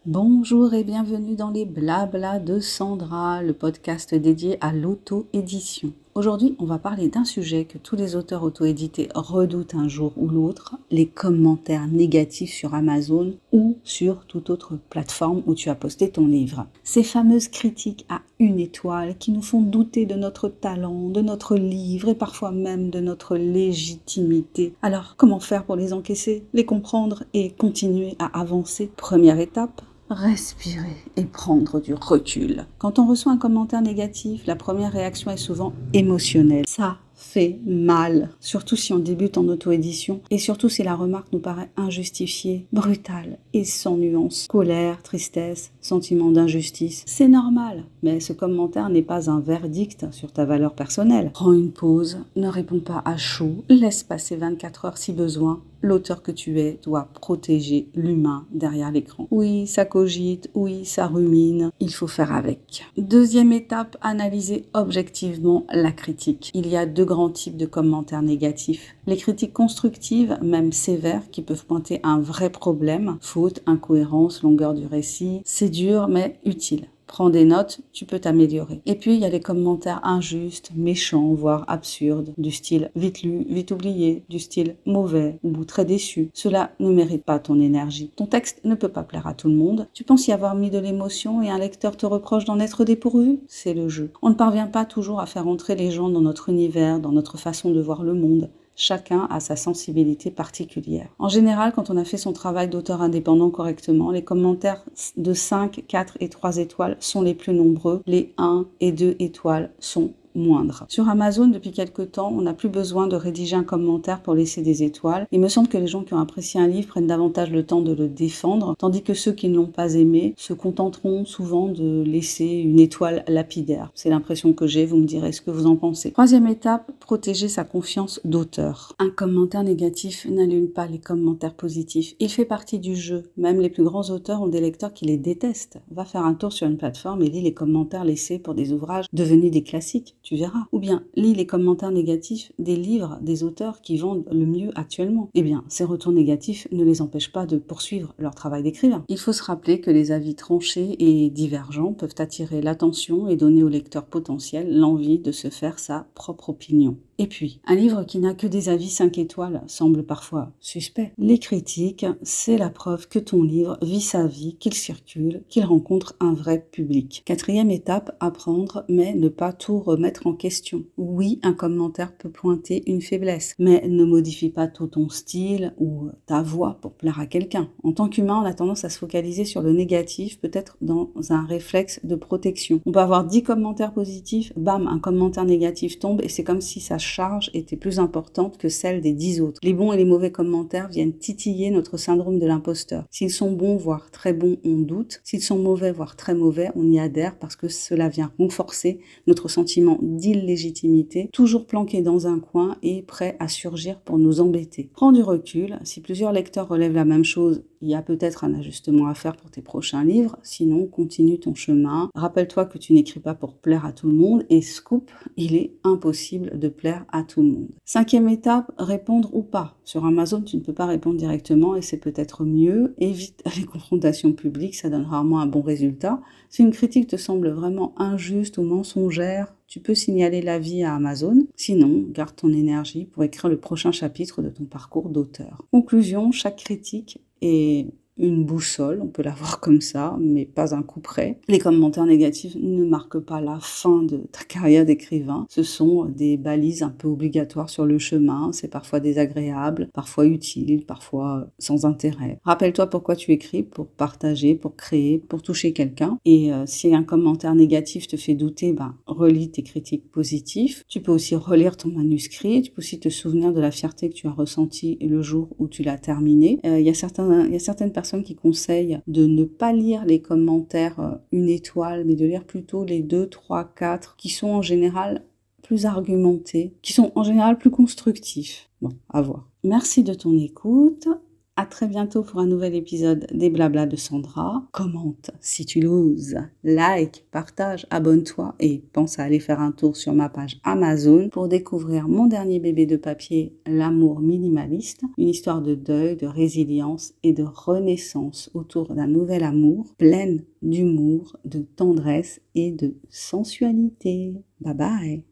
Bonjour et bienvenue dans les Blabla de Sandra, le podcast dédié à l'auto-édition. Aujourd'hui, on va parler d'un sujet que tous les auteurs auto-édités redoutent un jour ou l'autre, les commentaires négatifs sur Amazon ou sur toute autre plateforme où tu as posté ton livre. Ces fameuses critiques à 1 étoile qui nous font douter de notre talent, de notre livre et parfois même de notre légitimité. Alors, comment faire pour les encaisser, les comprendre et continuer à avancer? Première étape, respirer et prendre du recul. Quand on reçoit un commentaire négatif, la première réaction est souvent émotionnelle. Ça fait mal, surtout si on débute en auto-édition et surtout si la remarque nous paraît injustifiée, brutale et sans nuance. Colère, tristesse, sentiment d'injustice, c'est normal, mais ce commentaire n'est pas un verdict sur ta valeur personnelle. Prends une pause, ne réponds pas à chaud, laisse passer 24 heures si besoin. L'auteur que tu es doit protéger l'humain derrière l'écran. Oui, ça cogite, oui, ça rumine, il faut faire avec. Deuxième étape, analyser objectivement la critique. Il y a 2 grands types de commentaires négatifs. Les critiques constructives, même sévères, qui peuvent pointer un vrai problème, faute, incohérence, longueur du récit. C'est dur mais utile. Prends des notes, tu peux t'améliorer. Et puis, il y a les commentaires injustes, méchants, voire absurdes, du style « vite lu, vite oublié », du style « mauvais » ou « très déçu ». Cela ne mérite pas ton énergie. Ton texte ne peut pas plaire à tout le monde. Tu penses y avoir mis de l'émotion et un lecteur te reproche d'en être dépourvu? C'est le jeu. On ne parvient pas toujours à faire entrer les gens dans notre univers, dans notre façon de voir le monde. Chacun a sa sensibilité particulière. En général, quand on a fait son travail d'auteur indépendant correctement, les commentaires de 5, 4 et 3 étoiles sont les plus nombreux. Les 1 et 2 étoiles sont moindre. Sur Amazon, depuis quelques temps, on n'a plus besoin de rédiger un commentaire pour laisser des étoiles. Il me semble que les gens qui ont apprécié un livre prennent davantage le temps de le défendre, tandis que ceux qui ne l'ont pas aimé se contenteront souvent de laisser une étoile lapidaire. C'est l'impression que j'ai, vous me direz ce que vous en pensez. Troisième étape, protéger sa confiance d'auteur. Un commentaire négatif n'annule pas les commentaires positifs. Il fait partie du jeu. Même les plus grands auteurs ont des lecteurs qui les détestent. Va faire un tour sur une plateforme et lis les commentaires laissés pour des ouvrages devenus des classiques. Tu verras. Ou bien, lis les commentaires négatifs des livres des auteurs qui vendent le mieux actuellement. Eh bien, ces retours négatifs ne les empêchent pas de poursuivre leur travail d'écrivain. Il faut se rappeler que les avis tranchés et divergents peuvent attirer l'attention et donner au lecteur potentiel l'envie de se faire sa propre opinion. Et puis, un livre qui n'a que des avis 5 étoiles semble parfois suspect. Les critiques, c'est la preuve que ton livre vit sa vie, qu'il circule, qu'il rencontre un vrai public. Quatrième étape, apprendre, mais ne pas tout remettre en question. Oui, un commentaire peut pointer une faiblesse, mais ne modifie pas tout ton style ou ta voix pour plaire à quelqu'un. En tant qu'humain, on a tendance à se focaliser sur le négatif, peut-être dans un réflexe de protection. On peut avoir 10 commentaires positifs, bam, un commentaire négatif tombe et c'est comme si sa charge était plus importante que celle des 10 autres. Les bons et les mauvais commentaires viennent titiller notre syndrome de l'imposteur. S'ils sont bons, voire très bons, on doute. S'ils sont mauvais, voire très mauvais, on y adhère parce que cela vient renforcer notre sentiment d'illégitimité, toujours planqué dans un coin et prêt à surgir pour nous embêter. Prends du recul. Si plusieurs lecteurs relèvent la même chose, il y a peut-être un ajustement à faire pour tes prochains livres. Sinon, continue ton chemin. Rappelle-toi que tu n'écris pas pour plaire à tout le monde et scoop, il est impossible de plaire à tout le monde. Cinquième étape, répondre ou pas. Sur Amazon, tu ne peux pas répondre directement et c'est peut-être mieux. Évite les confrontations publiques, ça donne rarement un bon résultat. Si une critique te semble vraiment injuste ou mensongère, tu peux signaler l'avis à Amazon. Sinon, garde ton énergie pour écrire le prochain chapitre de ton parcours d'auteur. Conclusion, chaque critique est une boussole, on peut la voir comme ça, mais pas un coup près. Les commentaires négatifs ne marquent pas la fin de ta carrière d'écrivain. Ce sont des balises un peu obligatoires sur le chemin. C'est parfois désagréable, parfois utile, parfois sans intérêt. Rappelle-toi pourquoi tu écris, pour partager, pour créer, pour toucher quelqu'un. Et si un commentaire négatif te fait douter, relis tes critiques positives. Tu peux aussi relire ton manuscrit. Tu peux aussi te souvenir de la fierté que tu as ressentie le jour où tu l'as terminé. Il y a certaines personnes qui conseillent de ne pas lire les commentaires 1 étoile, mais de lire plutôt les 2, 3, 4, qui sont en général plus argumentés, qui sont en général plus constructifs. Bon, à voir. Merci de ton écoute À très bientôt pour un nouvel épisode des Blablas de Sandra. Commente si tu l'oses, like, partage, abonne-toi et pense à aller faire un tour sur ma page Amazon pour découvrir mon dernier bébé de papier, L'amour minimaliste, une histoire de deuil, de résilience et de renaissance autour d'un nouvel amour, pleine d'humour, de tendresse et de sensualité. Bye bye!